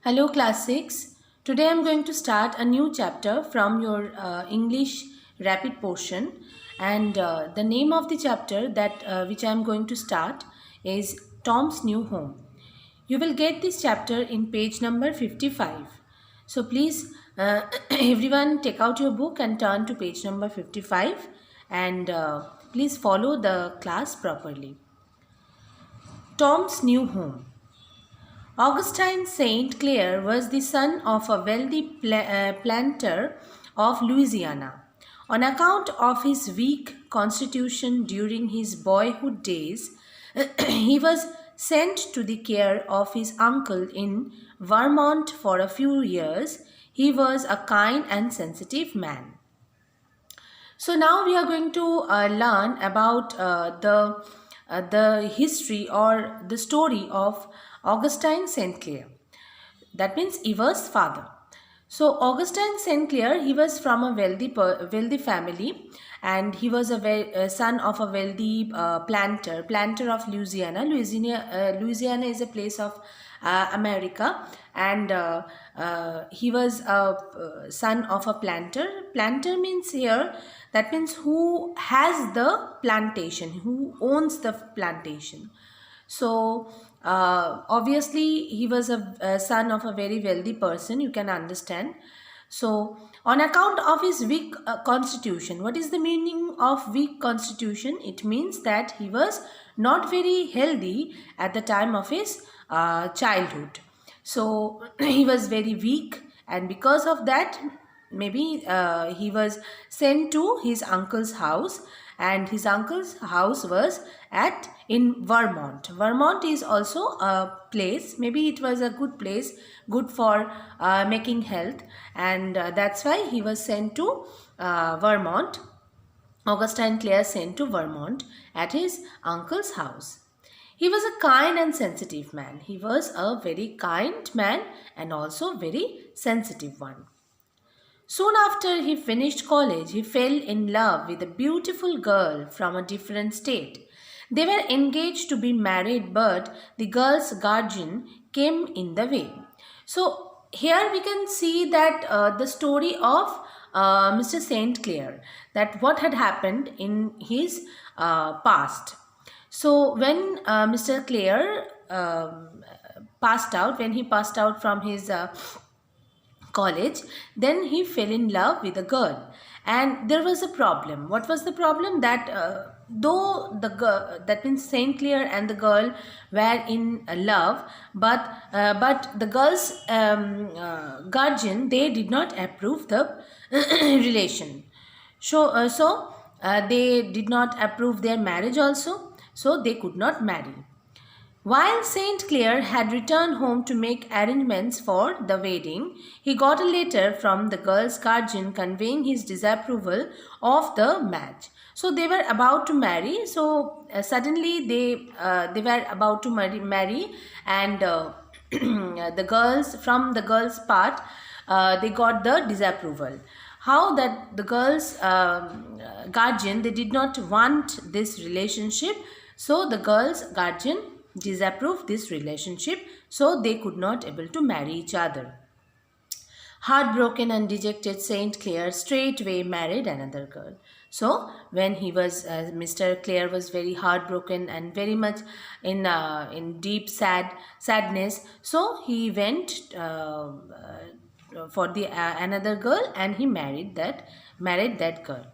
Hello, Class 6. Today I'm going to start a new chapter from your English rapid portion, and the name of the chapter that which I'm going to start is Tom's New Home. You will get this chapter in page number 55. So please, everyone, take out your book and turn to page number 55, and please follow the class properly. Tom's New Home. Augustine St. Clair was the son of a wealthy planter of Louisiana. On account of his weak constitution during his boyhood days, he was sent to the care of his uncle in Vermont for a few years. He was a kind and sensitive man. So now we are going to learn about the history or the story of Augustine St. Clair. That means Eva's father. So Augustine St. Clair, he was from a wealthy family, and he was a son of a wealthy planter of Louisiana. Louisiana is a place of America, and he was a son of a planter. Planter means here, that means who has the plantation, who owns the plantation. So obviously he was a son of a very wealthy person, you can understand. So on account of his weak constitution, what is the meaning of weak constitution? It means that he was not very healthy at the time of his childhood. So he was very weak, and because of that, maybe he was sent to his uncle's house, and his uncle's house was in Vermont. Vermont is also a place, maybe it was a good place, good for making health, and that's why he was sent to Vermont. Augustine Clair sent to Vermont at his uncle's house. He was a kind and sensitive man. He was a very kind man and also very sensitive one. Soon after he finished college, he fell in love with a beautiful girl from a different state. They were engaged to be married, but the girl's guardian came in the way. So here we can see that the story of Mr. St. Clair, that what had happened in his past. So when Mr. Clair when he passed out from his college, then he fell in love with a girl, and there was a problem. What was the problem? That though the girl, that means Saint Clair and the girl were in love, but the girl's guardian, they did not approve the relation. So they did not approve their marriage also, so they could not marry. While St. Clair had returned home to make arrangements for the wedding, he got a letter from the girl's guardian conveying his disapproval of the match. So they were about to marry. So suddenly they were about to marry, and the girl's part, they got the disapproval. How that the girl's guardian, they did not want this relationship, so the girl's guardian disapproved this relationship, so they could not able to marry each other. Heartbroken and dejected, Saint Clair straightway married another girl. So when he was Mr. Clair was very heartbroken and very much in deep sadness, so he went for the another girl, and he married that girl.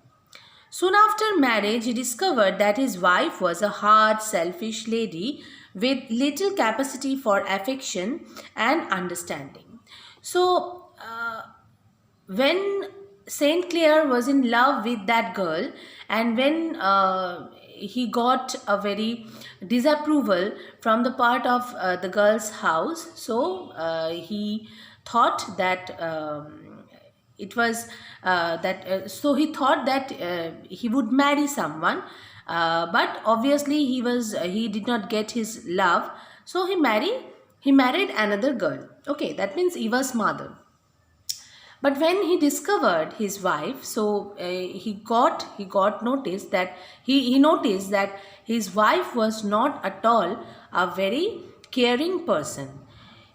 Soon after marriage, he discovered that his wife was a hard, selfish lady with little capacity for affection and understanding. So, when Saint Clair was in love with that girl, and when he got a very disapproval from the part of the girl's house, so he thought that it was so he thought that he would marry someone, but obviously he did not get his love, so he married another girl. Okay, that means Eva's mother. But when he discovered his wife, so he got notice that he noticed that his wife was not at all a very caring person.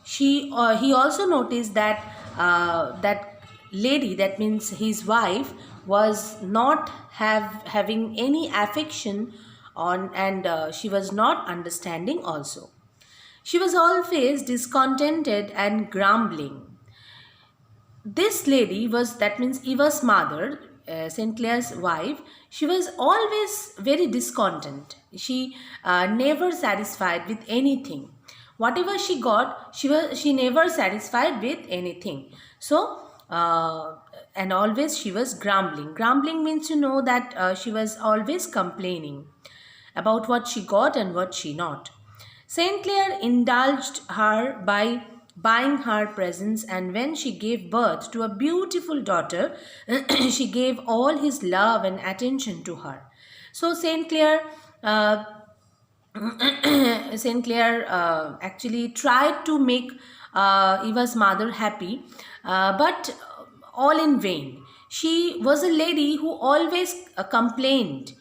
He also noticed that that lady, that means his wife, was not having any affection on, and she was not understanding also. She was always discontented and grumbling. This lady was, that means Eva's mother, St. Clair's wife. She was always very discontent. She never satisfied with anything. Whatever she got, she never satisfied with anything. So and always she was grumbling. Grumbling means, you know, that she was always complaining about what she got and what she not. St. Clair indulged her by buying her presents, and when she gave birth to a beautiful daughter, she gave all his love and attention to her. So St. Clair St. Clair actually tried to make Eva's mother happy, but all in vain. She was a lady who always complained.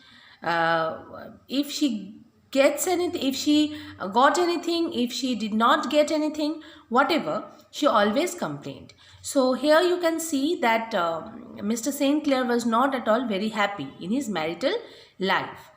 If she gets anything, if she got anything, if she did not get anything, whatever, she always complained. So here you can see that Mr. St. Clair was not at all very happy in his marital life.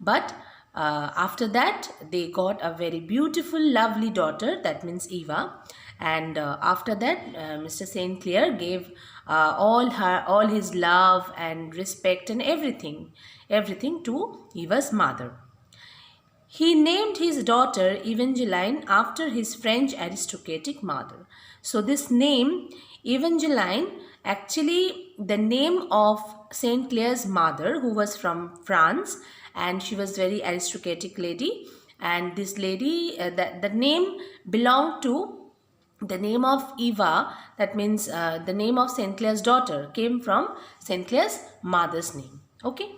But after that, they got a very beautiful, lovely daughter, that means Eva. And after that, Mr. St. Clair gave all his love and respect and everything to Eva's mother. He named his daughter Evangeline after his French aristocratic mother. So this name, Evangeline, actually the name of St. Clair's mother, who was from France, and she was very aristocratic lady. And this lady, the name belonged to the name of Eva, that means the name of St. Clair's daughter came from St. Clair's mother's name. Okay.